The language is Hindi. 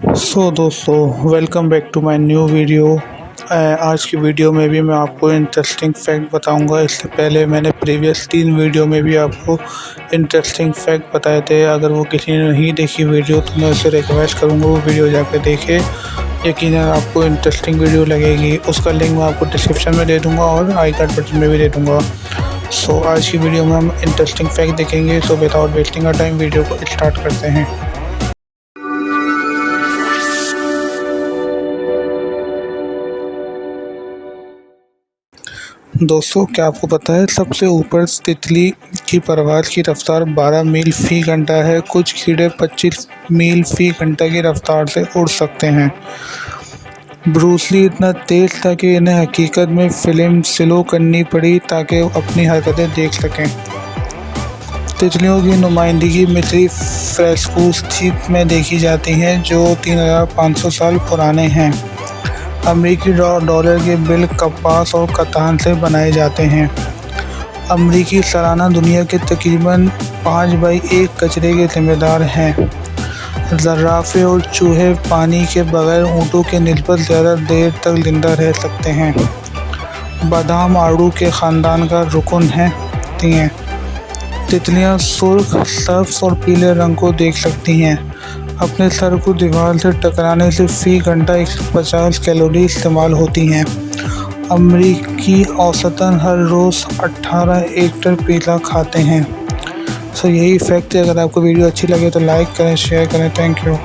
दोस्तों, welcome back to my new video. आज की वीडियो में भी मैं आपको इंटरेस्टिंग फैक्ट बताऊंगा। इससे पहले मैंने प्रीवियस 3 वीडियो में भी आपको इंटरेस्टिंग फैक्ट बताए थे। अगर वो किसी ने नहीं देखी वीडियो तो मैं उसे रिक्वेस्ट करूंगा वो वीडियो जाकर देखे। यकीनन आपको इंटरेस्टिंग वीडियो लगेगी। उसका लिंक मैं आपको डिस्क्रिप्शन में दे दूँगा और आई कार्ड बटन में भी दे दूँगा। आज की वीडियो में हम इंटरेस्टिंग फैक्ट देखेंगे। Without wasting our time video को स्टार्ट करते हैं। दोस्तों, क्या आपको पता है सबसे ऊपर तितली की परवाज़ की रफ्तार 12 मील फ़ी घंटा है। कुछ कीड़े 25 मील फ़ी घंटा की रफ्तार से उड़ सकते हैं। ब्रूस ली इतना तेज़ था कि इन्हें हकीकत में फ़िल्म स्लो करनी पड़ी ताकि वो अपनी हरकतें देख सकें। तितलियों की नुमाइंदगी मिस्री फ्रेस्कोस द्वीप में देखी जाती है जो 3500 साल पुराने हैं। अमेरिकी डॉलर के बिल कपास और कतान से बनाए जाते हैं। अमेरिकी सालाना दुनिया के तकरीबन 5/1 कचरे के जिम्मेदार हैं। ज़र्राफ़े और चूहे पानी के बगैर ऊँटों की निस्बत ज़्यादा देर तक जिंदा रह सकते हैं। बादाम आड़ू के ख़ानदान का रुकन हैं। तितलियाँ सुर्ख, सब्ज़ और पीले रंग को देख सकती हैं। अपने सर को दीवार से टकराने से फ़ी घंटा 150 कैलोरी इस्तेमाल होती हैं। अमेरिकी औसतन हर रोज़ 18 एकड़ पिज़्ज़ा खाते हैं। यही फैक्ट है। अगर आपको वीडियो अच्छी लगे तो लाइक करें, शेयर करें। Thank you.